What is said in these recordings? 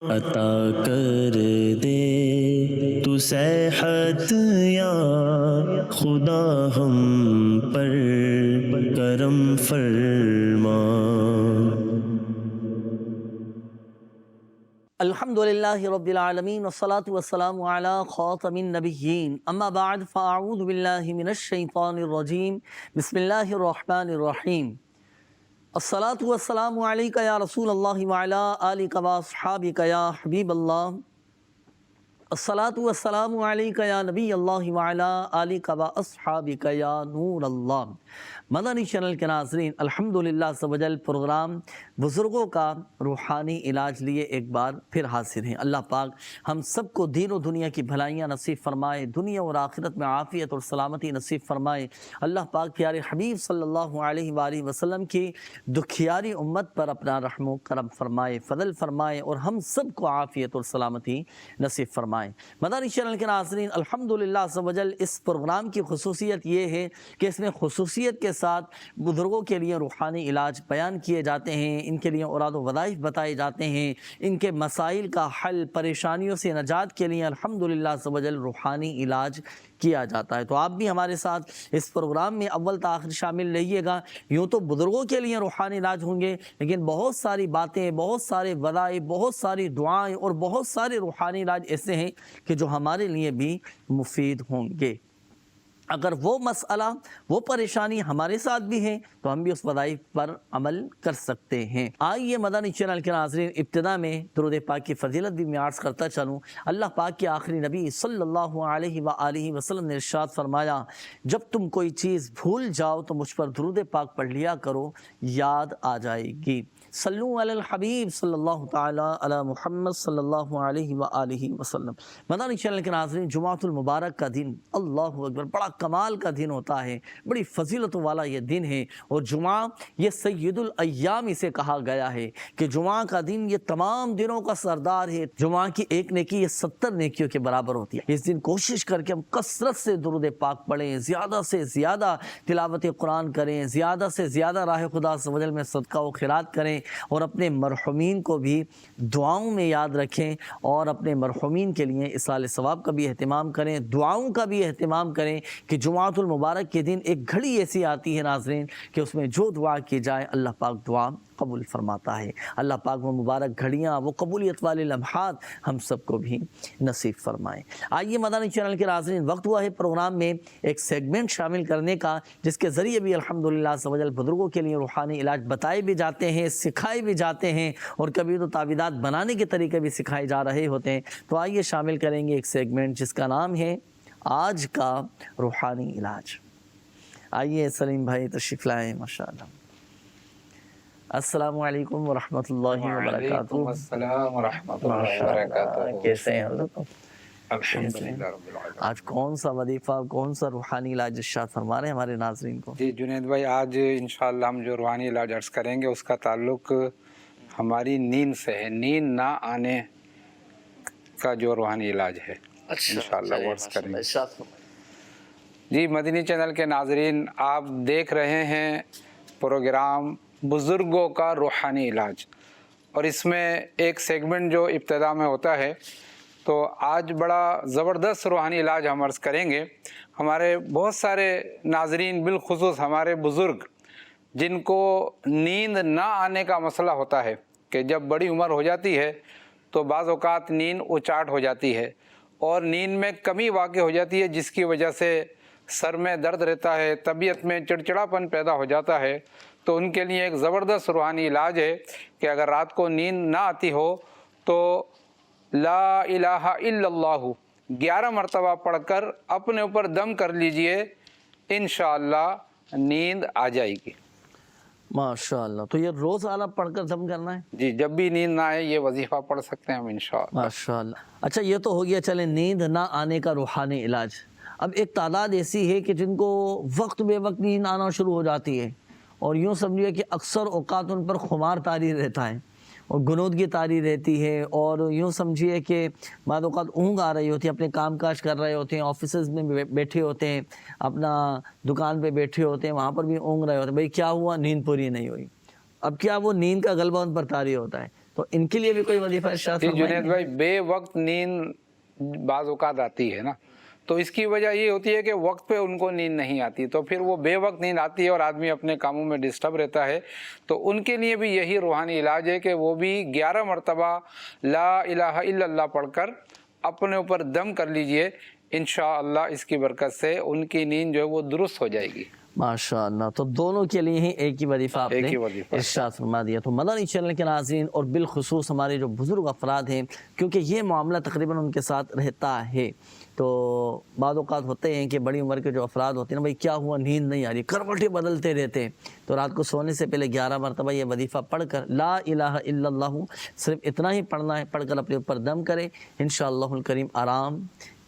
عطا کر دے تو صحت یا خدا ہم پر کرم فرما۔ الحمدللہ رب العالمین والصلاة والسلام علی خاتم النبیین، اما بعد فاعوذ باللہ من الشیطان الرجیم، بسم اللہ الرحمن الرحیم۔ الصلاة والسلام علیکہ یا رسول اللہ وعلی آلکہ واصحابکہ یا حبیب اللہ۔ الصلاة والسلام علیکہ یا نبی اللہ وعلی آلکہ واصحابکہ یا نور اللہ۔ مدنی چینل کے ناظرین، الحمدللہ عز و جل پروگرام بزرگوں کا روحانی علاج لیے ایک بار پھر حاضر ہیں۔ اللہ پاک ہم سب کو دین و دنیا کی بھلائیاں نصیب فرمائے، دنیا اور آخرت میں عافیت اور سلامتی نصیب فرمائے۔ اللہ پاک پیارے حبیب صلی اللہ علیہ وآلہ وسلم کی دکھیاری امت پر اپنا رحم و کرم فرمائے، فضل فرمائے اور ہم سب کو عافیت اور سلامتی نصیب فرمائے۔ مدنی چینل کے ناظرین، الحمدللہ عز و جل اس پروگرام کی خصوصیت یہ ہے کہ اس میں خصوصیت کے ساتھ بزرگوں کے لیے روحانی علاج بیان کیے جاتے ہیں، ان کے لیے اوراد و وظائف بتائے جاتے ہیں، ان کے مسائل کا حل، پریشانیوں سے نجات کے لیے الحمدللہ عز و جل روحانی علاج کیا جاتا ہے۔ تو آپ بھی ہمارے ساتھ اس پروگرام میں اول تا آخر شامل رہیے گا۔ یوں تو بزرگوں کے لیے روحانی علاج ہوں گے، لیکن بہت ساری باتیں، بہت سارے وظائف، بہت ساری دعائیں اور بہت سارے روحانی علاج ایسے ہیں کہ جو ہمارے لیے بھی مفید ہوں گے۔ اگر وہ مسئلہ، وہ پریشانی ہمارے ساتھ بھی ہے تو ہم بھی اس وظائف پر عمل کر سکتے ہیں۔ آئیے مدنی چینل کے ناظرین، ابتدا میں درود پاک کی فضیلت بھی میں عرض کرتا چلوں۔ اللہ پاک کے آخری نبی صلی اللہ علیہ وآلہ وسلم نے ارشاد فرمایا، جب تم کوئی چیز بھول جاؤ تو مجھ پر درود پاک پڑھ لیا کرو، یاد آ جائے گی۔ صلو علی الحبیب صلی اللہ تعالی علی محمد صلی اللہ علیہ وآلہ وسلم۔ مدنی چینل کے ناظرین، جمعۃ المبارک کا دن، اللہ اکبر، بڑا کمال کا دن ہوتا ہے، بڑی فضیلت والا یہ دن ہے، اور جمعہ یہ سید الایام اسے کہا گیا ہے کہ جمعہ کا دن یہ تمام دنوں کا سردار ہے۔ جمعہ کی ایک نیکی یہ 70 نیکیوں کے برابر ہوتی ہے۔ اس دن کوشش کر کے ہم کثرت سے درود پاک پڑھیں، زیادہ سے زیادہ تلاوت قرآن کریں، زیادہ سے زیادہ راہ خدا عز و جل میں صدقہ و خیرات کریں، اور اپنے مرحومین کو بھی دعاؤں میں یاد رکھیں، اور اپنے مرحومین کے لیے اصال ثواب کا بھی اہتمام کریں، دعاؤں کا بھی اہتمام کریں کہ جمعۃ المبارک کے دن ایک گھڑی ایسی آتی ہے ناظرین کہ اس میں جو دعا کی جائے اللہ پاک دعا قبول فرماتا ہے۔ اللہ پاک وہ مبارک گھڑیاں، وہ قبولیت والے لمحات ہم سب کو بھی نصیب فرمائے۔ آئیے مدنی چینل کے ناظرین، وقت ہوا ہے پروگرام میں ایک سیگمنٹ شامل کرنے کا، جس کے ذریعے بھی الحمدللہ عز و جل بزرگوں کے لیے روحانی علاج بتائے بھی جاتے ہیں، سکھائے بھی جاتے ہیں، اور کبھی تو تعویذات بنانے کے طریقے بھی سکھائے جا رہے ہوتے ہیں۔ تو آئیے شامل کریں گے ایک سیگمنٹ جس کا نام ہے آج کا روحانی علاج۔ آئیے سلیم بھائی تشریف لائیں، ماشاءاللہ۔ السلام علیکم ورحمۃ اللہ وبرکاتہ۔ وعلیکم السلام ورحمۃ اللہ وبرکاتہ۔ کیسے ہیں حضرت؟ الحمدللہ رب العالمین۔ آج کون سا وظیفہ، کون سا روحانی علاج ارشاد فرما رہے ہیں ہمارے ناظرین کو؟ جی جنید بھائی، آج انشاءاللہ ہم جو روحانی علاج عرض کریں گے اس کا تعلق ہماری نیند سے ہے، نیند نہ آنے کا جو روحانی علاج ہے انشاءاللہ وہ عرض کریں گے۔ جی مدنی چینل کے ناظرین، آپ دیکھ رہے ہیں پروگرام بزرگوں کا روحانی علاج، اور اس میں ایک سیگمنٹ جو ابتدا میں ہوتا ہے، تو آج بڑا زبردست روحانی علاج ہم عرض کریں گے۔ ہمارے بہت سارے ناظرین، بالخصوص ہمارے بزرگ، جن کو نیند نہ آنے کا مسئلہ ہوتا ہے کہ جب بڑی عمر ہو جاتی ہے تو بعض اوقات نیند اچاٹ ہو جاتی ہے اور نیند میں کمی واقع ہو جاتی ہے، جس کی وجہ سے سر میں درد رہتا ہے، طبیعت میں چڑچڑاپن پیدا ہو جاتا ہے۔ تو ان کے لیے ایک زبردست روحانی علاج ہے کہ اگر رات کو نیند نہ آتی ہو تو لا الہ الا اللہ 11 مرتبہ پڑھ کر اپنے اوپر دم کر لیجئے، انشاءاللہ نیند آ جائے گی۔ ماشاءاللہ، تو یہ روزانہ پڑھ کر دم کرنا ہے؟ جی، جب بھی نیند نہ آئے یہ وظیفہ پڑھ سکتے ہیں ہم انشاءاللہ۔ ماشاءاللہ۔ اچھا، یہ تو ہو گیا چلے نیند نہ آنے کا روحانی علاج۔ اب ایک تعداد ایسی ہے کہ جن کو وقت بے وقت نیند آنا شروع ہو جاتی ہے، اور یوں سمجھیے کہ اکثر اوقات ان پر خمار طاری رہتا ہے اور غنودگی طاری رہتی ہے، اور یوں سمجھیے کہ بعض اوقات اونگ آ رہی ہوتی ہے، اپنے کام کاج کر رہے ہوتے ہیں، آفیسز میں بیٹھے ہوتے ہیں، اپنا دکان پہ بیٹھے ہوتے ہیں، وہاں پر بھی اونگ رہے ہوتے ہیں، بھئی کیا ہوا؟ نیند پوری نہیں ہوئی۔ اب کیا وہ نیند کا غلبہ ان پر طاری ہوتا ہے، تو ان کے لیے بھی کوئی وظیفہ ارشاد جی فرمائیں جنید گے؟ بھائی، بے وقت نیند بعض اوقات آتی ہے نا، تو اس کی وجہ یہ ہوتی ہے کہ وقت پہ ان کو نیند نہیں آتی، تو پھر وہ بے وقت نیند آتی ہے اور آدمی اپنے کاموں میں ڈسٹرب رہتا ہے. تو ان کے لیے بھی یہی روحانی علاج ہے کہ وہ بھی 11 مرتبہ لا الہ الا اللہ پڑھ کر اپنے اوپر دم کر لیجئے. انشاءاللہ اس کی برکت سے ان کی نیند جو ہے وہ درست ہو جائے گی. ماشاء اللہ. تو دونوں کے لیے ہی ایک ہی وظیفہ آپ ایک نے ہی وظیفہ ارشاد فرما دیا. تو مدنی چینل کے ناظرین اور بالخصوص ہمارے جو بزرگ افراد ہیں، کیونکہ یہ معاملہ تقریباً ان کے ساتھ رہتا ہے، تو بعض اوقات ہوتے ہیں کہ بڑی عمر کے جو افراد ہوتے ہیں نا، بھائی کیا ہوا، نیند نہیں آ رہی، کروٹیں بدلتے رہتے ہیں، تو رات کو سونے سے پہلے 11 مرتبہ یہ وظیفہ پڑھ کر لا الہ الا اللہ صرف اتنا ہی پڑھنا ہے، پڑھ کر اپنے اوپر دم کرے. انشاءاللہ الکریم آرام،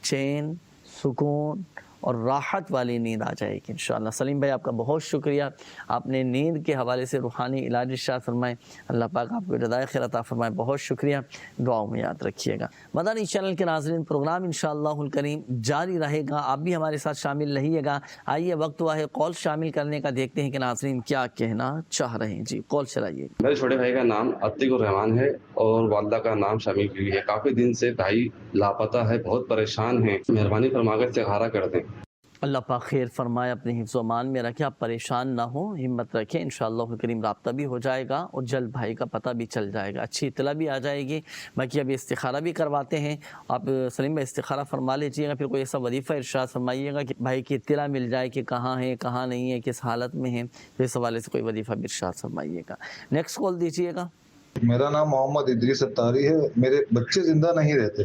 چین، سکون اور راحت والی نیند آ جائے گی انشاءاللہ. سلیم بھائی آپ کا بہت شکریہ، آپ نے نیند کے حوالے سے روحانی علاج ارشاد فرمائے. اللہ پاک آپ کو جزائے خیر عطا فرمائے. بہت شکریہ، دعاؤں میں یاد رکھیے گا. مدنی چینل کے ناظرین، پروگرام انشاءاللہ الکریم جاری رہے گا، آپ بھی ہمارے ساتھ شامل رہیے گا. آئیے وقت ہوا ہے کال شامل کرنے کا، دیکھتے ہیں کہ ناظرین کیا کہنا چاہ رہے ہیں. جی کال چلائیے. میرے چھوٹے بھائی کا نام عتیق الرحمان ہے اور والدہ کا نام شامی بیوی ہے. کافی دن سے بھائی لاپتہ ہے، بہت پریشان ہیں، مہربانی فرما کر استخارہ کر دیں. اللہ پاک خیر فرمائے، اپنے حفظ و امان میں رکھے، آپ پریشان نہ ہوں، ہمت رکھیں. انشاءاللہ کریم رابطہ بھی ہو جائے گا اور جلد بھائی کا پتہ بھی چل جائے گا، اچھی اطلاع بھی آ جائے گی. باقی ابھی استخارہ بھی کرواتے ہیں، آپ سلیم بھائی استخارہ فرما لیجیے گا، پھر کوئی ایسا وظیفہ ارشاد فرمائیے گا کہ بھائی کی اطلاع مل جائے کہ کہاں ہے، کہاں نہیں ہے، کس حالت میں ہے، تو اس حوالے سے کوئی وظیفہ بھی ارشاد فرمائیے گا. نیکسٹ کال دیجیے گا. میرا نام محمد ادریس ستاری ہے. میرے بچے زندہ نہیں رہتے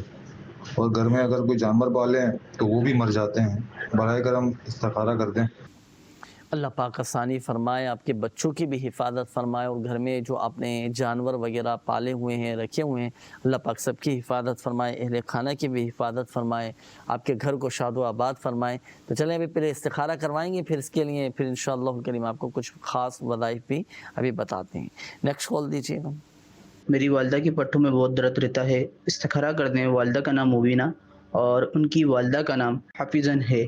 اور گھر میں اگر کوئی جانور پالے ہیں تو وہ بھی مر جاتے ہیں. برائے کرم استخارہ کر دیں. اللہ پاک آسانی فرمائے، آپ کے بچوں کی بھی حفاظت فرمائے، اور گھر میں جو آپ نے جانور وغیرہ پالے ہوئے ہیں، رکھے ہوئے ہیں، اللہ پاک سب کی حفاظت فرمائے، اہل خانہ کی بھی حفاظت فرمائے، آپ کے گھر کو شاد و آباد فرمائے. تو چلیں ابھی پہلے استخارہ کروائیں گے، پھر اس کے لیے پھر انشاءاللہ کریم آپ کو کچھ خاص وظائف بھی ابھی بتاتے ہیں. نیکسٹ کال دیجیے گا. میری والدہ کی پٹھوں میں بہت درد رہتا ہے، استخارہ کر دیں. والدہ کا نام مبینہ اور ان کی والدہ کا نام حفیظن ہے.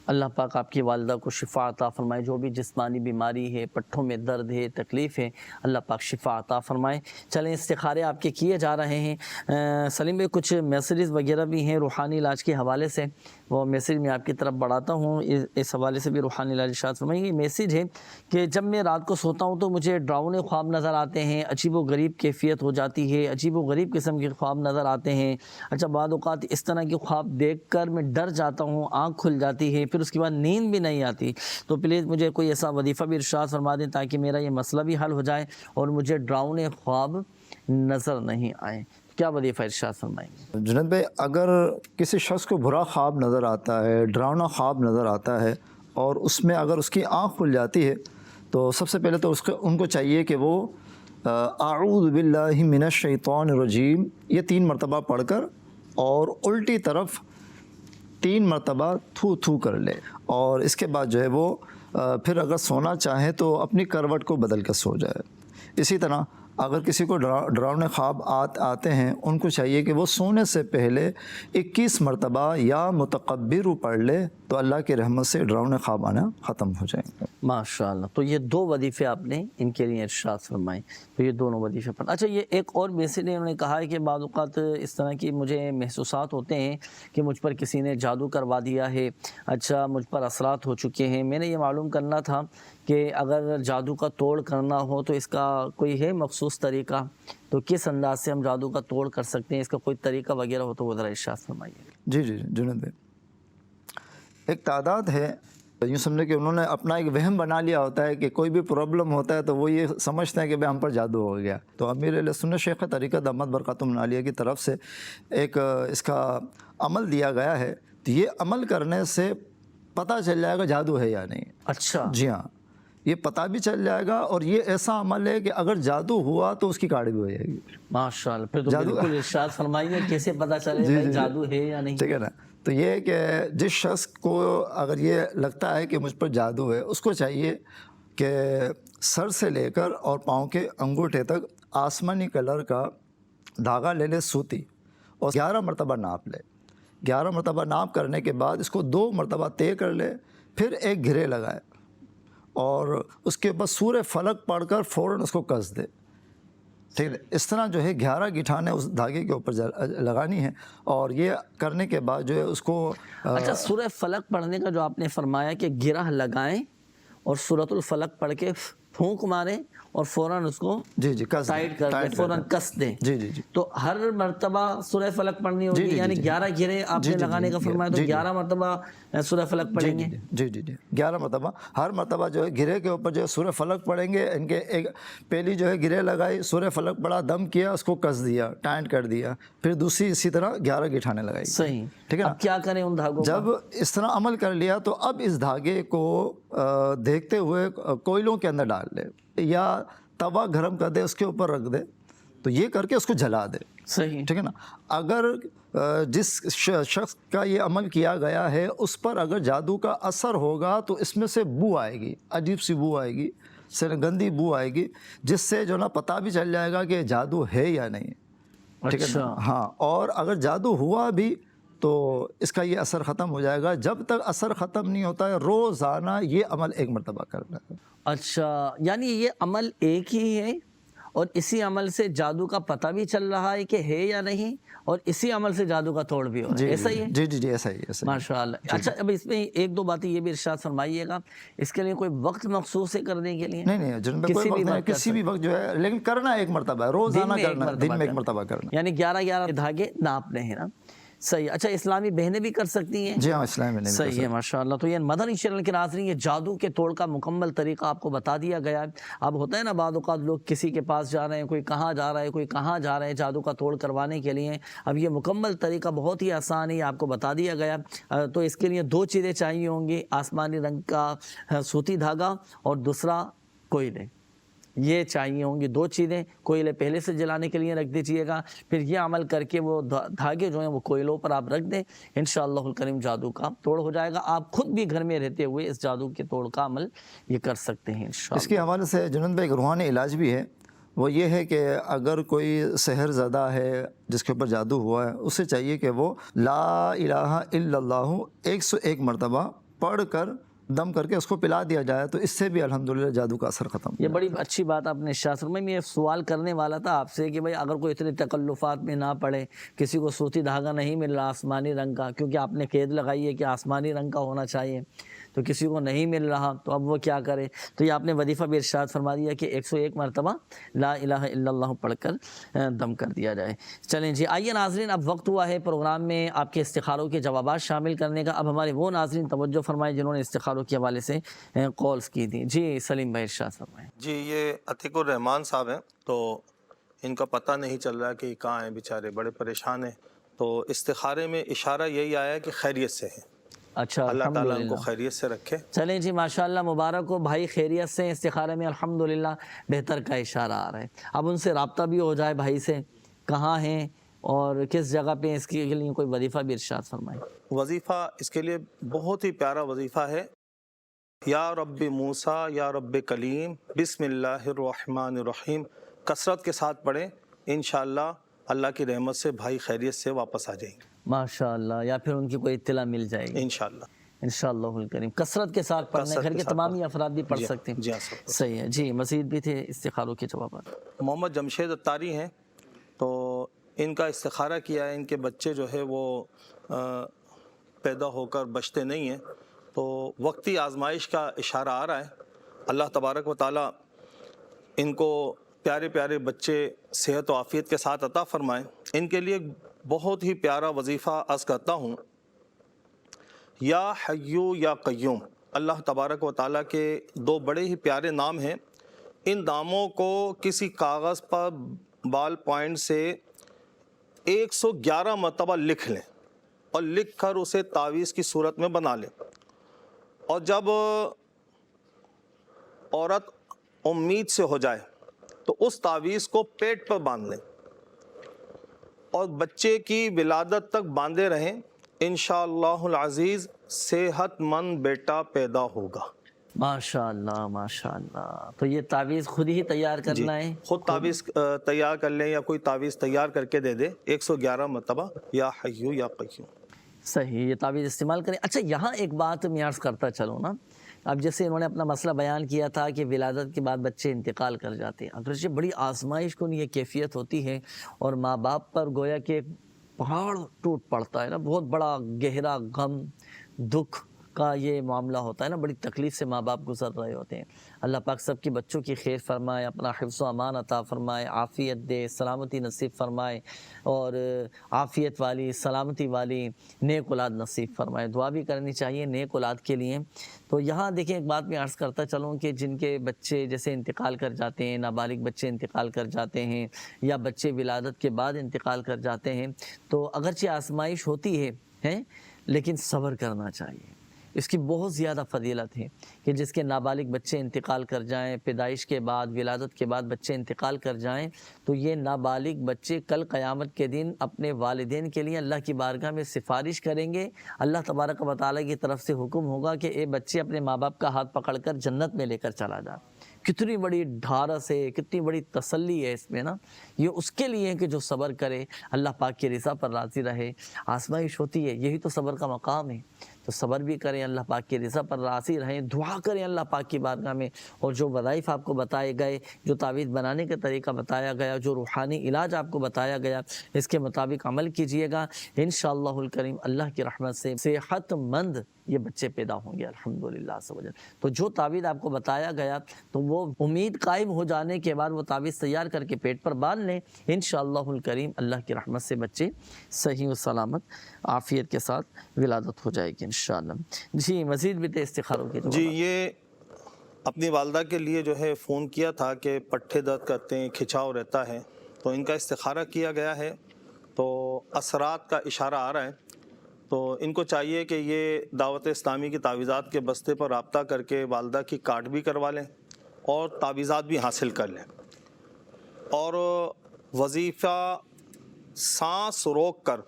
اللہ پاک آپ کی والدہ کو شفا عطا فرمائے. جو بھی جسمانی بیماری ہے، پٹھوں میں درد ہے، تکلیف ہے، اللہ پاک شفا عطا فرمائے. چلیں استخارے آپ کے کیے جا رہے ہیں. سلیم بھائی کچھ میسیجز وغیرہ بھی ہیں روحانی علاج کے حوالے سے، وہ میسیج میں آپ کی طرف بڑھاتا ہوں. اس حوالے سے بھی روحانی علاج ارشاد فرمائیں. یہ میسیج ہے کہ جب میں رات کو سوتا ہوں تو مجھے ڈراؤنے خواب نظر آتے ہیں، عجیب و غریب کیفیت ہو جاتی ہے، عجیب و غریب قسم کے خواب نظر آتے ہیں. اچھا بعض اوقات اس طرح کے خواب دیکھ کر میں ڈر جاتا ہوں، آنکھ کھل جاتی ہے، پھر اس کے بعد نیند بھی نہیں آتی. تو پلیز مجھے کوئی ایسا وظیفہ بھی ارشاد فرما دیں تاکہ میرا یہ مسئلہ بھی حل ہو جائے اور مجھے ڈراؤنے خواب نظر نہیں آئے. کیا وظیفہ ارشاد فرمائیں گے؟ جنید بھائی، اگر کسی شخص کو برا خواب نظر آتا ہے، ڈراؤنا خواب نظر آتا ہے، اور اس میں اگر اس کی آنکھ کھل جاتی ہے، تو سب سے پہلے تو ان کو چاہیے کہ وہ اعوذ باللہ من الشیطان الرجیم یہ 3 مرتبہ پڑھ کر اور الٹی طرف 3 مرتبہ تھو تھو کر لے. اور اس کے بعد جو ہے وہ پھر اگر سونا چاہے تو اپنی کروٹ کو بدل کر سو جائے. اسی طرح اگر کسی کو ڈراؤنے خواب آتے ہیں، ان کو چاہیے کہ وہ سونے سے پہلے 21 مرتبہ یا متکبر پڑھ لے، تو اللہ کی رحمت سے ڈراؤنے خواب آنا ختم ہو جائیں گے. ماشاءاللہ. تو یہ 2 وظیفے آپ نے ان کے لیے ارشاد فرمائے. تو یہ دونوں وظیفے پڑھ. اچھا یہ ایک اور میسیج انہوں نے کہا ہے کہ بعض اوقات اس طرح کی مجھے محسوسات ہوتے ہیں کہ مجھ پر کسی نے جادو کروا دیا ہے، اچھا مجھ پر اثرات ہو چکے ہیں. میں نے یہ معلوم کرنا تھا کہ اگر جادو کا توڑ کرنا ہو تو اس کا کوئی ہے مخصوص طریقہ؟ تو کس انداز سے ہم جادو کا توڑ کر سکتے ہیں؟ اس کا کوئی طریقہ وغیرہ ہو تو وہ ذرا ارشاد فرمائیے. جی جنید بھائی، ایک تعداد ہے، یوں سمجھے کہ انہوں نے اپنا ایک وہم بنا لیا ہوتا ہے کہ کوئی بھی پرابلم ہوتا ہے تو وہ یہ سمجھتے ہیں کہ بھائی ہم پر جادو ہو گیا. تو امیر اہل سنت شیخ طریقت احمد برکاتہم عالیہ کی طرف سے ایک اس کا عمل دیا گیا ہے. تو یہ عمل کرنے سے پتہ چل جائے گا جادو ہے یا نہیں. اچھا جی ہاں، یہ پتہ بھی چل جائے گا، اور یہ ایسا عمل ہے کہ اگر جادو ہوا تو اس کی کاٹ بھی ہو جائے گی. ماشاءاللہ. پھر تو بالکل ارشاد فرمائیے کیسے پتہ چلے بھائی جادو ہے یا نہیں. ٹھیک ہے نا. تو یہ ہے کہ جس شخص کو اگر یہ لگتا ہے کہ مجھ پر جادو ہے، اس کو چاہیے کہ سر سے لے کر اور پاؤں کے انگوٹھے تک آسمانی کلر کا دھاگا لے لے سوتی، اور 11 مرتبہ ناپ لے. 11 مرتبہ ناپ کرنے کے بعد اس کو 2 مرتبہ طے کر لے، پھر ایک گھرے لگائے اور اس کے بعد سورہ فلق پڑھ کر فوراً اس کو کس دے. ٹھیک ہے، اس طرح جو ہے 11 گٹھانیں اس دھاگے کے اوپر لگانی ہیں، اور یہ کرنے کے بعد جو ہے اس کو اچھا سورہ فلق پڑھنے کا جو آپ نے فرمایا کہ گرہ لگائیں اور سورۃ الفلق پڑھ کے پھونک ماریں اور فوراً اس کو جی جی کس ٹائٹ کر دیں، فوراً کس دیں. جی جی جی تو ہر مرتبہ سورہ فلق پڑھنی جی ہوگی، جی یعنی جی 11 گرے آپ جی نے جی لگانے کا جی فرمایا، تو جی جی 11 مرتبہ سورہ فلق پڑھیں گے. جی جی جی 11 مرتبہ، ہر مرتبہ جو ہے گرے کے اوپر جو ہے سورہ فلق پڑھیں گے. ان کے ایک پہلی جو ہے گرے لگائی، سورہ فلق پڑھا، دم کیا، اس کو کس دیا، ٹائٹ کر دیا، پھر دوسری اسی طرح 11 گٹھانے لگائی. صحیح. ٹھیک ہے نا؟ اب کیا کریں ان دھاگوں کا؟ جب اس طرح عمل کر لیا تو اب اس دھاگے کو دیکھتے ہوئے کوئلوں کے اندر ڈال دے یا توا گرم کر دے، اس کے اوپر رکھ دے، تو یہ کر کے اس کو جلا دے. صحیح. ٹھیک ہے نا؟ اگر جس شخص کا یہ عمل کیا گیا ہے اس پر اگر جادو کا اثر ہوگا تو اس میں سے بو آئے گی، عجیب سی بو آئے گی، گندی بو آئے گی، جس سے جو نا پتہ بھی چل جائے گا کہ جادو ہے یا نہیں. ٹھیک ہے نا؟ ہاں. اور اگر جادو ہوا بھی تو اس کا یہ اثر ختم ہو جائے گا. جب تک اثر ختم نہیں ہوتا ہے روزانہ یہ عمل ایک مرتبہ کرنا ہے. اچھا، یعنی یہ عمل ایک ہی ہے اور اسی عمل سے جادو کا پتہ بھی چل رہا ہے کہ ہے یا نہیں، اور اسی عمل سے جادو کا توڑ بھی ہو رہا ہے. ایسا ہی ہے؟ جی جی جی ایسا ہی ہے. ماشاء اللہ. اچھا اب اس میں ایک دو باتیں یہ بھی ارشاد فرمائیے گا، اس کے لیے کوئی وقت مخصوص ہے کرنے کے لیے؟ نہیں جناب، کوئی وقت نہیں، کسی بھی وقت جو ہے، لیکن کرنا ایک مرتبہ ہے، روزانہ کرنا، دن میں ایک مرتبہ کرنا. یعنی 11 دھاگے ناپنے ہیں نا. صحیح. اچھا اسلامی بہنیں بھی کر سکتی ہیں؟ جی ہاں، اسلامی بہنیں. صحیح ہے ماشاءاللہ. تو یہ مدنی چینل کے ناظرین، یہ جادو کے توڑ کا مکمل طریقہ آپ کو بتا دیا گیا ہے. اب ہوتا ہے نا بعض اوقات لوگ کسی کے پاس جا رہے ہیں، کوئی کہاں جا رہا ہے، کوئی کہاں جا رہے ہیں جادو کا توڑ کروانے کے لیے. اب یہ مکمل طریقہ بہت ہی آسان ہے، آپ کو بتا دیا گیا. تو اس کے لیے 2 چیزیں چاہیے ہوں گی، آسمانی رنگ کا سوتی دھاگا اور دوسرا کوئلے. یہ چاہیے ہوں گی 2 چیزیں. کوئلے پہلے سے جلانے کے لیے رکھ دیجئے گا، پھر یہ عمل کر کے وہ دھاگے جو ہیں وہ کوئلوں پر آپ رکھ دیں، انشاءاللہ الکریم جادو کا توڑ ہو جائے گا. آپ خود بھی گھر میں رہتے ہوئے اس جادو کے توڑ کا عمل یہ کر سکتے ہیں انشاءاللہ. اس کے حوالے سے جنید بھائی ایک روحانی علاج بھی ہے. وہ یہ ہے کہ اگر کوئی سحر زدہ ہے جس کے اوپر جادو ہوا ہے، اسے چاہیے کہ وہ لا الہ الا اللہ 101 مرتبہ پڑھ کر دم کر کے اس کو پلا دیا جائے، تو اس سے بھی الحمدللہ جادو کا اثر ختم. یہ بڑی اچھی بات آپ نے شاہ میں یہ سوال کرنے والا تھا آپ سے کہ بھائی اگر کوئی اتنے تکلفات میں نہ پڑے، کسی کو سوتی دھاگا نہیں مل رہا آسمانی رنگ کا، کیونکہ آپ نے قید لگائی ہے کہ آسمانی رنگ کا ہونا چاہیے، تو کسی کو نہیں مل رہا تو اب وہ کیا کرے؟ تو یہ آپ نے وظیفہ بھی ارشاد فرما دیا کہ 101 مرتبہ لا الہ الا اللہ پڑھ کر دم کر دیا جائے. چلیں جی آئیے ناظرین، اب وقت ہوا ہے پروگرام میں آپ کے استخاروں کے جوابات شامل کرنے کا. اب ہمارے وہ ناظرین توجہ فرمائیں جنہوں نے استخاروں کے حوالے سے کالز کی تھی. جی سلیم بھائی ارشاد فرمائیں. جی یہ عتیق الرحمان صاحب ہیں، تو ان کا پتہ نہیں چل رہا کہ کہاں ہیں، بیچارے بڑے پریشان ہیں. تو استخارے میں اشارہ یہی آیا ہے کہ خیریت سے ہیں. اچھا اللہ تعالیٰ ان کو الحمدللہ. خیریت سے رکھے. چلیں جی ماشاءاللہ مبارک ہو بھائی، خیریت سے استخارے میں الحمدللہ بہتر کا اشارہ آ رہا ہے. اب ان سے رابطہ بھی ہو جائے بھائی سے، کہاں ہیں اور کس جگہ پہ، اس کے لیے کوئی وظیفہ بھی ارشاد فرمائیں. وظیفہ اس کے لیے بہت ہی پیارا وظیفہ ہے. یا رب موسیٰ یا رب کلیم بسم اللہ الرحمن الرحیم کثرت کے ساتھ پڑھیں، انشاءاللہ اللہ کی رحمت سے بھائی خیریت سے واپس آ جائیں گے ماشاءاللہ. یا پھر ان کی کوئی اطلاع مل جائے گی انشاءاللہ. انشاءاللہ الکریم کثرت کے ساتھ پڑھنے، گھر کے تمامی افراد بھی پڑھ سکتے ہیں. جی ہاں سب. صحیح ہے جی. مزید بھی تھے استخاروں کے جوابات. محمد جمشید اتاری ہیں، تو ان کا استخارہ کیا ہے. ان کے بچے جو ہے وہ پیدا ہو کر بچتے نہیں ہیں، تو وقتی آزمائش کا اشارہ آ رہا ہے. اللہ تبارک و تعالیٰ ان کو پیارے پیارے بچے صحت و عافیت کے ساتھ عطا فرمائیں. ان کے لیے بہت ہی پیارا وظیفہ عرض کرتا ہوں. یا حیو یا قیوم، اللہ تبارک و تعالیٰ کے 2 بڑے ہی پیارے نام ہیں. ان ناموں کو کسی کاغذ پر بال پوائنٹ سے 111 مرتبہ لکھ لیں اور لکھ کر اسے تعویذ کی صورت میں بنا لیں. اور جب عورت امید سے ہو جائے تو اس تعویذ کو پیٹ پر باندھ لیں اور بچے کی ولادت تک باندھے رہیں. انشاءاللہ العزیز صحت مند بیٹا پیدا ہوگا. ماشاءاللہ ماشاءاللہ. تو یہ تعویذ خود ہی تیار کرنا ہے؟ خود تعویذ تیار کر لیں یا کوئی تعویذ تیار کر کے دے دے 111 مرتبہ یا حیو یا قیوم. صحیح، یہ تعویذ استعمال کریں. اچھا یہاں ایک بات میں عرض کرتا چلوں نا اب جیسے انہوں نے اپنا مسئلہ بیان کیا تھا کہ ولادت کے بعد بچے انتقال کر جاتے ہیں، اگرچہ بڑی آزمائش کن یہ کیفیت ہوتی ہے اور ماں باپ پر گویا کہ پہاڑ ٹوٹ پڑتا ہے نا، بہت بڑا گہرا غم دکھ کا یہ معاملہ ہوتا ہے نا، بڑی تکلیف سے ماں باپ گزر رہے ہوتے ہیں۔ اللہ پاک سب کی بچوں کی خیر فرمائے، اپنا حفظ و امان عطا فرمائے، عافیت دے، سلامتی نصیب فرمائے اور عافیت والی سلامتی والی نیک اولاد نصیب فرمائے۔ دعا بھی کرنی چاہیے نیک اولاد کے لیے۔ تو یہاں دیکھیں ایک بات میں عرض کرتا چلوں کہ جن کے بچے جیسے انتقال کر جاتے ہیں، نابالغ بچے انتقال کر جاتے ہیں یا بچے ولادت کے بعد انتقال کر جاتے ہیں، تو اگرچہ آزمائش ہوتی ہے لیکن صبر کرنا چاہیے۔ اس کی بہت زیادہ فضیلت ہے کہ جس کے نابالغ بچے انتقال کر جائیں، پیدائش کے بعد ولادت کے بعد بچے انتقال کر جائیں، تو یہ نابالغ بچے کل قیامت کے دن اپنے والدین کے لیے اللہ کی بارگاہ میں سفارش کریں گے۔ اللہ تبارک و تعالیٰ کی طرف سے حکم ہوگا کہ اے بچے اپنے ماں باپ کا ہاتھ پکڑ کر جنت میں لے کر چلا جا۔ کتنی بڑی ڈھارس ہے، کتنی بڑی تسلی ہے اس میں نا، یہ اس کے لیے کہ جو صبر کرے، اللہ پاک کی رضا پر راضی رہے۔ آزمائش ہوتی ہے، یہی تو صبر کا مقام ہے، تو صبر بھی کریں، اللہ پاک کی رضا پر راضی رہیں، دعا کریں اللہ پاک کی بارگاہ میں، اور جو وظائف آپ کو بتائے گئے، جو تعویذ بنانے کا طریقہ بتایا گیا، جو روحانی علاج آپ کو بتایا گیا، اس کے مطابق عمل کیجئے گا، انشاءاللہ الکریم اللہ کی رحمت سے صحت مند یہ بچے پیدا ہوں گے الحمدللہ عز و جل۔ تو جو تعویذ آپ کو بتایا گیا تو وہ امید قائم ہو جانے کے بعد وہ تعویذ تیار کر کے پیٹ پر باندھ لیں، انشاءاللہ الکریم اللہ کی رحمت سے بچے صحیح و سلامت عافیت کے ساتھ ولادت ہو جائے گی انشاءاللہ۔ جی مزید بھی استخاروں کی جی یہ اپنی والدہ کے لیے جو ہے فون کیا تھا کہ پٹھے درد کرتے ہیں، کھچاؤ رہتا ہے، تو ان کا استخارہ کیا گیا ہے، تو اثرات کا اشارہ آ رہا ہے، تو ان کو چاہیے کہ یہ دعوت اسلامی کی تعویذات کے بستے پر رابطہ کر کے والدہ کی کارڈ بھی کروا لیں اور تعویذات بھی حاصل کر لیں، اور وظیفہ سانس روک کر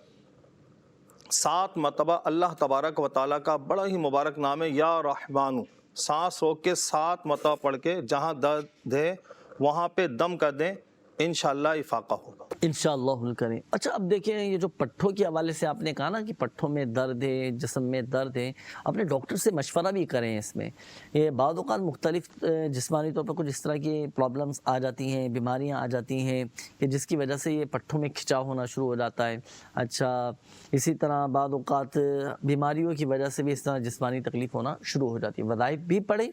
7 مرتبہ اللہ تبارک و تعالیٰ کا بڑا ہی مبارک نام ہے یا رحمانو، سانس روک کے 7 مرتبہ پڑھ کے جہاں درد ہے وہاں پہ دم کر دیں، انشاءاللہ افاقہ ہوگا انشاءاللہ الکریم۔ اچھا اب دیکھیں یہ جو پٹھوں کے حوالے سے آپ نے کہا نا کہ پٹھوں میں درد ہے، جسم میں درد ہے، اپنے ڈاکٹر سے مشورہ بھی کریں اس میں۔ یہ بعض اوقات مختلف جسمانی طور پر کچھ اس طرح کی پرابلمس آ جاتی ہیں، بیماریاں آ جاتی ہیں کہ جس کی وجہ سے یہ پٹھوں میں کھچاؤ ہونا شروع ہو جاتا ہے۔ اچھا اسی طرح بعض اوقات بیماریوں کی وجہ سے بھی اس طرح جسمانی تکلیف ہونا شروع ہو جاتی ہے۔ وظائف بھی پڑھیں،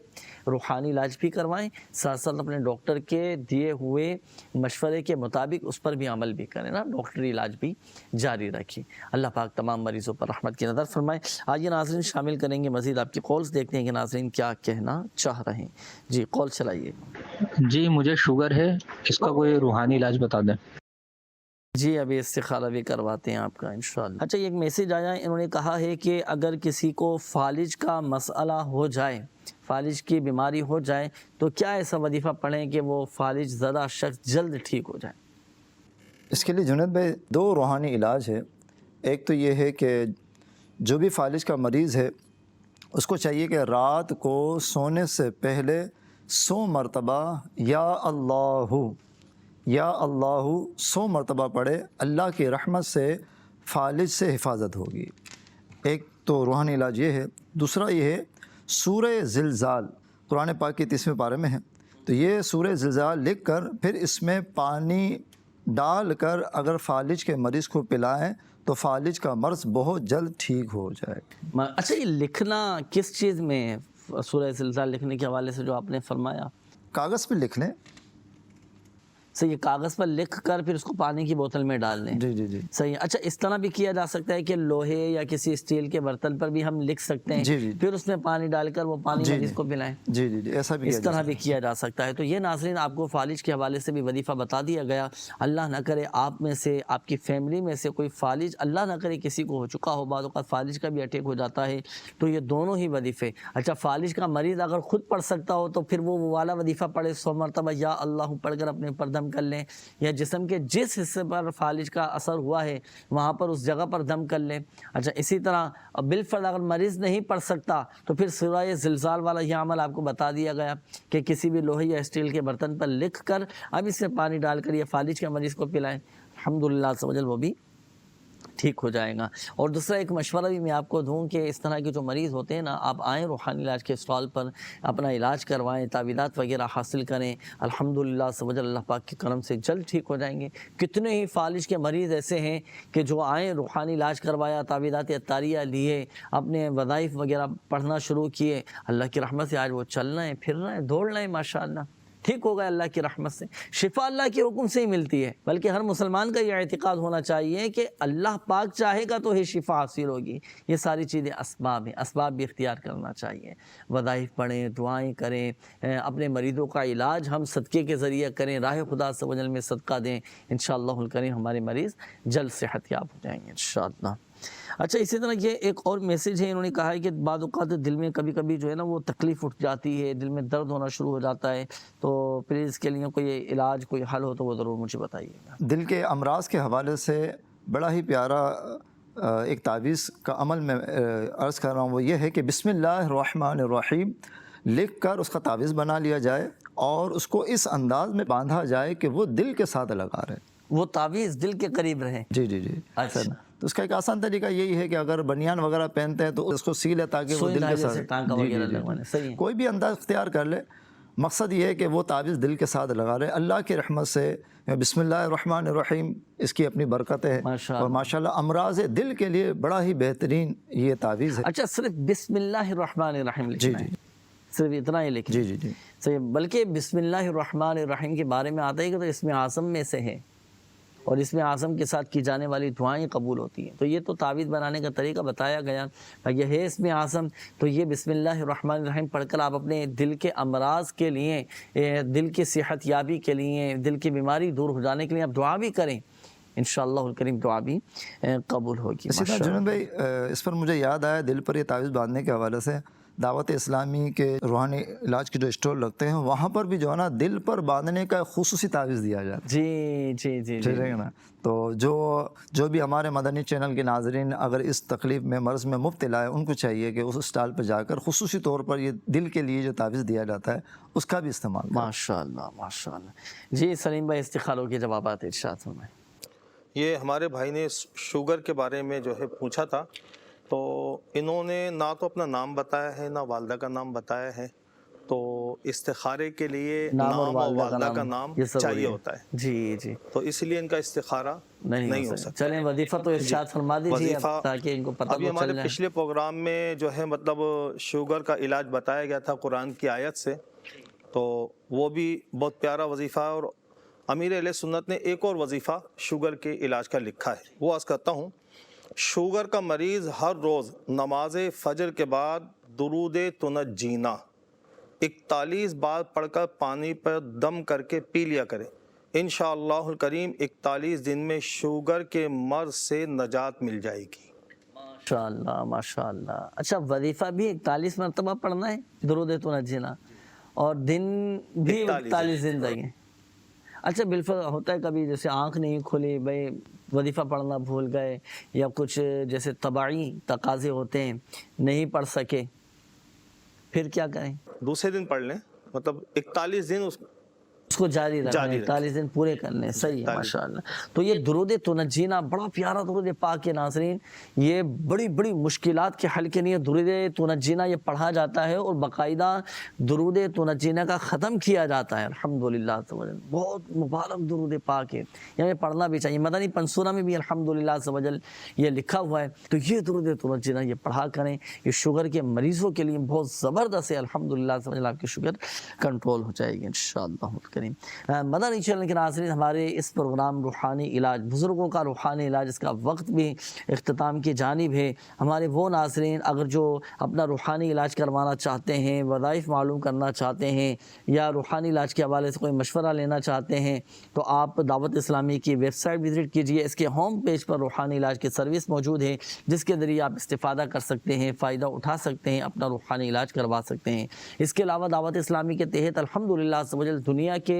روحانی علاج بھی کروائیں، ساتھ ساتھ اپنے ڈاکٹر کے دیے ہوئے مشورے کے مطابق اس پر بھی عمل بھی کریں نا، ڈاکٹری علاج بھی جاری رکھیں۔ اللہ پاک تمام مریضوں پر رحمت کی نظر فرمائے۔ آئیے ناظرین شامل کریں گے مزید آپ کی کالز، دیکھتے ہیں کہ ناظرین کیا کہنا چاہ رہے ہیں۔ جی کال چلائیے۔ جی مجھے شوگر ہے، اس کا کوئی روحانی علاج بتا دیں۔ جی ابھی استخارہ بھی کرواتے ہیں آپ کا انشاءاللہ۔ اچھا ایک میسیج آیا، انہوں نے کہا ہے کہ اگر کسی کو فالج کا مسئلہ ہو جائے، فالج کی بیماری ہو جائے، تو کیا ایسا وظیفہ پڑھیں کہ وہ فالج زدہ شخص جلد ٹھیک ہو جائے؟ اس کے لیے جنید بھائی 2 روحانی علاج ہے۔ ایک تو یہ ہے کہ جو بھی فالج کا مریض ہے اس کو چاہیے کہ رات کو سونے سے پہلے 100 مرتبہ یا اللہ 100 مرتبہ پڑھے، اللہ کی رحمت سے فالج سے حفاظت ہوگی۔ ایک تو روحانی علاج یہ ہے۔ دوسرا یہ ہے سورہ زلزال، قرآن پاک کی 30ویں پارے میں ہے، تو یہ سورہ زلزال لکھ کر پھر اس میں پانی ڈال کر اگر فالج کے مریض کو پلائیں تو فالج کا مرض بہت جلد ٹھیک ہو جائے۔ اچھا یہ لکھنا کس چیز میں ہے؟ سورہ زلزال لکھنے کے حوالے سے جو آپ نے فرمایا، کاغذ پہ لکھ لیں۔ صحیح ہے، کاغذ پر لکھ کر پھر اس کو پانی کی بوتل میں ڈال دیں۔ جی صحیح ہے۔ اچھا اس طرح بھی کیا جا سکتا ہے کہ لوہے یا کسی اسٹیل کے برتن پر بھی ہم لکھ سکتے ہیں، جی پھر اس میں پانی ڈال کر وہ پانی مریض کو پلائیں؟ جی ایسا بھی اس طرح بھی کیا جا سکتا ہے۔ تو یہ ناظرین آپ کو فالج کے حوالے سے بھی وظیفہ بتا دیا گیا۔ اللہ نہ کرے آپ میں سے، آپ کی فیملی میں سے کوئی فالج اللہ نہ کرے کسی کو ہو چکا ہو، بعض اوقات فالج کا بھی اٹیک ہو جاتا ہے، تو یہ دونوں ہی وظیفے۔ اچھا فالج کا مریض اگر خود پڑھ سکتا ہو تو پھر وہ والا وظیفہ پڑھے، 100 مرتبہ یا اللہ پڑھ کر اپنے پر دم کر لیں، یا جسم کے جس حصے پر فالج کا اثر ہوا ہے وہاں پر اس جگہ پر دم کر لیں۔ اچھا اسی طرح بالفرض اگر مریض نہیں پڑھ سکتا تو پھر سورہ زلزال والا یہ عمل آپ کو بتا دیا گیا کہ کسی بھی لوہے یا اسٹیل کے برتن پر لکھ کر اب اس میں پانی ڈال کر یہ فالج کے مریض کو پلائیں، الحمدللہ عز و جل وہ بھی ٹھیک ہو جائے گا۔ اور دوسرا ایک مشورہ بھی میں آپ کو دوں کہ اس طرح کے جو مریض ہوتے ہیں نا، آپ آئیں روحانی علاج کے اسٹال پر، اپنا علاج کروائیں، تعویذات وغیرہ حاصل کریں، الحمدللہ سبحان اللہ پاک کے کرم سے جلد ٹھیک ہو جائیں گے۔ کتنے ہی فالج کے مریض ایسے ہیں کہ جو آئیں روحانی علاج کروایا، تعویذات اتاریہ لیے، اپنے وظائف وغیرہ پڑھنا شروع کیے، اللہ کی رحمت سے آج وہ چل رہے ہیں، پھر رہے ہیں، دوڑ رہے ہیں، ماشاءاللہ ٹھیک ہو گئے اللہ کی رحمت سے۔ شفا اللہ کے حکم سے ہی ملتی ہے، بلکہ ہر مسلمان کا یہ اعتقاد ہونا چاہیے کہ اللہ پاک چاہے گا تو ہی شفا حاصل ہوگی۔ یہ ساری چیزیں اسباب ہیں، اسباب بھی اختیار کرنا چاہیے۔ وظائف پڑھیں، دعائیں کریں، اپنے مریضوں کا علاج ہم صدقے کے ذریعے کریں، راہ خدا عز و جل میں صدقہ دیں، انشاءاللہ الکریم ہمارے مریض جلد صحت یاب ہو جائیں گے انشاءاللہ۔ اچھا، اسی طرح یہ ایک اور میسیج ہے، انہوں نے کہا ہے کہ بعض اوقات دل میں کبھی کبھی جو ہے نا وہ تکلیف اٹھ جاتی ہے، دل میں درد ہونا شروع ہو جاتا ہے، تو پلیز اس کے لیے کوئی علاج، کوئی حل ہو تو وہ ضرور مجھے بتائیے گا۔ دل کے امراض کے حوالے سے بڑا ہی پیارا ایک تعویذ کا عمل میں عرض کر رہا ہوں، وہ یہ ہے کہ بسم اللہ الرحمن الرحیم لکھ کر اس کا تعویذ بنا لیا جائے اور اس کو اس انداز میں باندھا جائے کہ وہ دل کے ساتھ لگا رہے، وہ تعویذ دل کے قریب رہے۔ جی جی جی۔ اچھا، تو اس کا ایک آسان طریقہ یہی ہے کہ اگر بنیان وغیرہ پہنتے ہیں تو اس کو سی لے تاکہ وہ دل کے ساتھ کوئی بھی انداز اختیار کر لے۔ مقصد یہ ہے کہ وہ تعویذ دل کے ساتھ لگا رہے، اللہ کی رحمت سے بسم اللہ الرحمن الرحیم اس کی اپنی برکت ہے، اور ماشاءاللہ امراض دل کے لیے بڑا ہی بہترین یہ تعویذ ہے۔ اچھا، صرف بسم اللہ الرحمن الرحیم لکھنا ہے؟ صرف اتنا ہی لکھنا؟ جی جی جی صحیح۔ بلکہ بسم اللہ الرحمن الرحیم کے بارے میں آتا ہے کہ تو اسم اعظم میں سے ہے، اور اس میں اعظم کے ساتھ کی جانے والی دعائیں قبول ہوتی ہیں۔ تو یہ تو تعویذ بنانے کا طریقہ بتایا گیا، یہ ہے اس میں اعظم، تو یہ بسم اللہ الرحمن الرحیم پڑھ کر آپ اپنے دل کے امراض کے لیے، دل کی صحت یابی کے لیے، دل کی بیماری دور ہو جانے کے لیے آپ دعا بھی کریں، انشاءاللہ الکریم دعا بھی قبول ہوگی۔ اسی طرح جنید بھائی، اس پر مجھے یاد آیا دل پر یہ تعویذ باندھنے کے حوالے سے، دعوت اسلامی کے روحانی علاج کے جو اسٹور لگتے ہیں وہاں پر بھی جو ہے نا دل پر باندھنے کا خصوصی تعویذ دیا جاتا ہے۔ جی جی جی ٹھیک ہے نا؟ تو جو بھی ہمارے مدنی چینل کے ناظرین اگر اس تکلیف میں مرض میں مبتلا ہے، ان کو چاہیے کہ اس اسٹال پہ جا کر خصوصی طور پر یہ دل کے لیے جو تعویذ دیا جاتا ہے اس کا بھی استعمال کریں۔ ماشاءاللہ ماشاءاللہ۔ جی سلیم بھائی، استخاروں کے جوابات ارشاد فرمائیں۔ یہ ہمارے بھائی نے شوگر کے بارے میں جو ہے پوچھا تھا، تو انہوں نے نہ تو اپنا نام بتایا ہے، نہ والدہ کا نام بتایا ہے، تو استخارے کے لیے نام اور والدہ کا نام چاہیے ہوتا ہے۔ جی جی، تو اس لیے ان کا استخارہ نہیں ہو سکتا۔ چلیں وظیفہ تو ارشاد فرما دیجیے تاکہ ان کو پتہ ابھی ہمارے پچھلے پروگرام میں جو ہے مطلب شوگر کا علاج بتایا گیا تھا قرآن کی آیت سے، تو وہ بھی بہت پیارا وظیفہ ہے، اور امیر اہل سنت نے ایک اور وظیفہ شوگر کے علاج کا لکھا ہے، وہ عرض کرتا ہوں۔ شوگر کا مریض ہر روز نماز فجر کے بعد درود تنجینا 41 بار پڑھ کر پانی پر دم کر کے پی لیا کرے، انشاءاللہ الکریم 41 دن میں شوگر کے مرض سے نجات مل جائے گی۔ ماشاءاللہ ماشاءاللہ۔ اچھا، وظیفہ بھی 41 مرتبہ پڑھنا ہے درود تنجینا، اور دن بھی 41 دن لگیں؟ اچھا، بالفعل ہوتا ہے کبھی جیسے آنکھ نہیں کھلی، بھائی وظیفہ پڑھنا بھول گئے، یا کچھ جیسے طبعی تقاضے ہوتے ہیں نہیں پڑھ سکے، پھر کیا کریں؟ دوسرے دن پڑھ لیں، مطلب 41 دن اس کو جاری رکھنا، 41 دن پورے کرنے، صحیح ہے ماشاءاللہ۔ تو یہ درود تنجینا بڑا پیارا درود پاک کے ناظرین، یہ بڑی بڑی مشکلات کے حل کے لیے درود تنجینا یہ پڑھا جاتا ہے، اور باقاعدہ درود تنجینا کا ختم کیا جاتا ہے، الحمدللہ۔ بہت مبارک درود پاک ہے، یہ ہمیں پڑھنا بھی چاہیے، مدنی پنسورہ میں بھی الحمدللہ یہ لکھا ہوا ہے، تو یہ درود تنجینا یہ پڑھا کریں، یہ شوگر کے مریضوں کے لیے بہت زبردست ہے، الحمدللہ آپ کی شوگر کنٹرول ہو جائے گی انشاءاللہ۔ مدنی چینل کے ناظرین، ہمارے اس پروگرام روحانی علاج، بزرگوں کا روحانی علاج، اس کا وقت بھی اختتام کی جانب ہے۔ ہمارے وہ ناظرین اگر جو اپنا روحانی علاج کروانا چاہتے ہیں، وظائف معلوم کرنا چاہتے ہیں، یا روحانی علاج کے حوالے سے کوئی مشورہ لینا چاہتے ہیں، تو آپ دعوت اسلامی کی ویب سائٹ وزٹ کیجیے، اس کے ہوم پیج پر روحانی علاج کی سروس موجود ہے، جس کے ذریعے آپ استفادہ کر سکتے ہیں، فائدہ اٹھا سکتے ہیں، اپنا روحانی علاج کروا سکتے ہیں۔ اس کے علاوہ دعوت اسلامی کے تحت الحمدللہ دنیا کے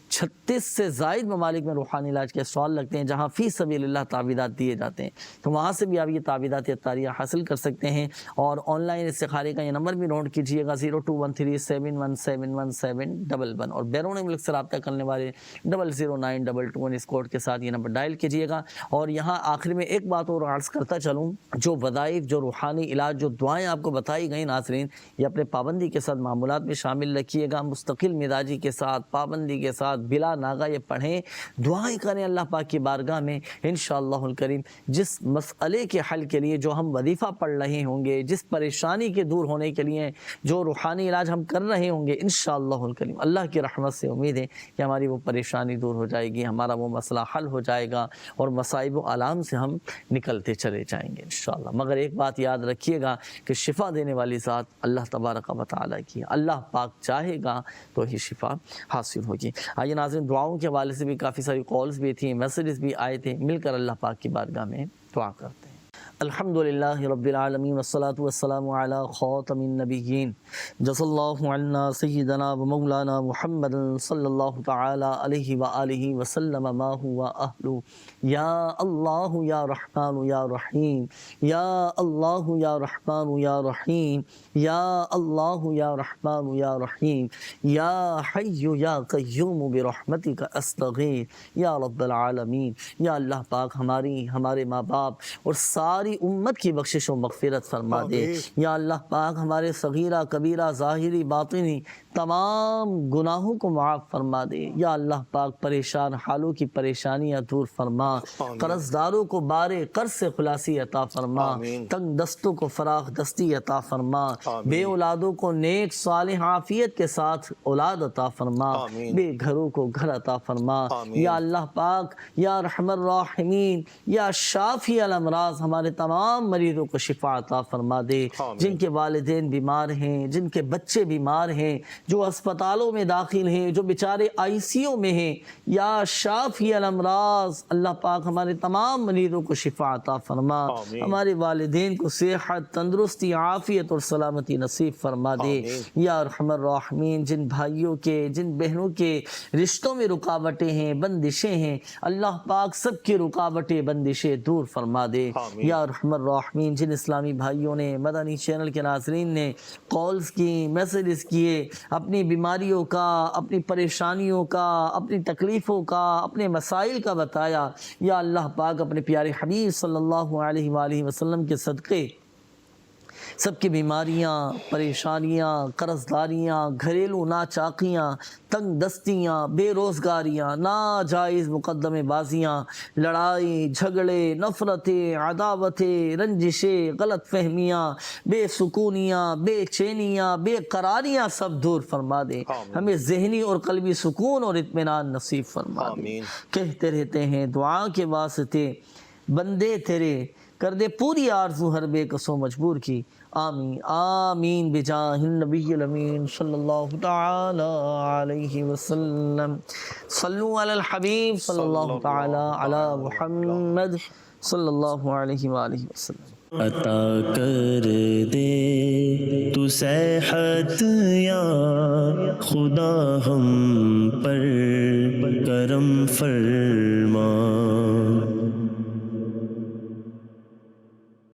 36 سے زائد ممالک میں روحانی علاج کے اسٹال لگتے ہیں جہاں فی سبیل اللہ تعویذات دیے جاتے ہیں، تو وہاں سے بھی آپ یہ تعویذات عطاریہ حاصل کر سکتے ہیں۔ اور آن لائن استخارے کا یہ نمبر بھی نوٹ کیجئے گا 0213717111 اور بیرون ملک سے رابطہ کرنے والے 00922 اس کوڈ کے ساتھ یہ نمبر ڈائل کیجئے گا۔ اور یہاں آخر میں ایک بات اور عرض کرتا چلوں، جو وظائف، جو روحانی علاج، جو دعائیں آپ کو بتائی گئی ناظرین، یہ اپنے پابندی کے ساتھ معمولات میں شامل رکھیے گا، مستقل مزاجی کے ساتھ، پابندی کے ساتھ، بلا ناغہ یہ پڑھیں، دعائیں کریں اللہ پاک کی بارگاہ میں۔ انشاءاللہ الکریم جس مسئلے کے حل کے لیے جو ہم وظیفہ پڑھ رہے ہوں گے، جس پریشانی کے دور ہونے کے لیے جو روحانی علاج ہم کر رہے ہوں گے، انشاءاللہ الکریم اللہ کی رحمت سے امید ہے کہ ہماری وہ پریشانی دور ہو جائے گی، ہمارا وہ مسئلہ حل ہو جائے گا اور مصائب و آلام سے ہم نکلتے چلے جائیں گے انشاءاللہ۔ مگر ایک بات یاد رکھیے گا کہ شفا دینے والی ذات اللہ تبارک و تعالیٰ کی، اللہ پاک چاہے گا تو ہی شفا حاصل ہوگی۔ آئیے ناظرین، دعاؤں کے حوالے سے بھی کافی ساری کالز بھی تھیں، میسیجز بھی آئے تھے، مل کر اللہ پاک کی بارگاہ میں دعا کرتے ہیں۔ الحمدللہ رب العالمین والصلاة والسلام علی خاتم النبیین، جزا اللہ عنا سیدنا و مولانا محمد صلی اللہ تعالی علیہ وآلہ وسلم ما هو اہلو۔ یا اللہ یا رحمان یا رحیم، یا اللہ یا رحمان یا رحیم، یا اللہ یا رحمان یا رحیم، یا حی یا قیوم برحمتک استغیث یا رب العالمین۔ یا اللہ پاک ہمارے ماں باپ اور ساری امت کی بخشش و مغفرت فرما دے۔ یا اللہ پاک ہمارے صغیرہ کبیرہ ظاہری باطنی تمام گناہوں کو معاف فرما دے۔ یا اللہ پاک پریشان حالوں کی پریشانیاں دور فرما، قرض داروں کو بارے قرض سے خلاصی عطا فرما، تنگ دستوں کو فراخ دستی عطا فرما، بے اولادوں کو نیک صالح عافیت کے ساتھ اولاد عطا فرما، بے گھروں کو گھر عطا فرما۔ یا اللہ پاک یا رحم الراحمین یا شافی الامراض ہمارے تمام مریضوں کو شفا عطا فرما دے، جن کے والدین بیمار ہیں، جن کے بچے بیمار ہیں، جو اسپتالوں میں داخل ہیں، جو بیچارے آئی سی یو میں ہیں، یا شافی الامراض اللہ پاک ہمارے تمام مریضوں کو شفا عطا فرما، ہمارے والدین کو صحت، تندرستی، عافیت اور سلامتی نصیب فرما دے۔ یا ارحم الراحمین جن بھائیوں کے، جن بہنوں کے رشتوں میں رکاوٹیں ہیں، بندشیں ہیں، اللہ پاک سب کی رکاوٹیں بندشیں دور فرما دے۔ یا ارحم الراحمین جن اسلامی بھائیوں نے، مدنی چینل کے ناظرین نے کالز کی، میسیجز کیے، اپنی بیماریوں کا، اپنی پریشانیوں کا، اپنی تکلیفوں کا، اپنے مسائل کا بتایا، یا اللہ پاک اپنے پیارے حبیب صلی اللہ علیہ وآلہ وسلم کے صدقے سب کی بیماریاں، پریشانیاں، قرض داریاں، گھریلو ناچاکیاں، تنگ دستیاں، بے روزگاریاں، ناجائز مقدمے بازیاں، لڑائی جھگڑے، نفرتیں، عداوتیں، رنجشیں، غلط فہمیاں، بے سکونیاں، بے چینیاں، بے قراریاں سب دور فرما دے، ہمیں ذہنی اور قلبی سکون اور اطمینان نصیب فرما دے۔ کہتے رہتے ہیں دعا کے واسطے بندے تیرے، کر دے پوری آرزو ہر بے کسو مجبور کی، آمین آمین بجاہ النبی الامین صلی اللہ تعالی علیہ وسلم۔ صلو علی الحبیب صلی اللہ تعالی علی محمد صلی اللہ علیہ وآلہ وسلم۔ عطا کر دے تو صحت یا خدا ہم پر کرم فرما۔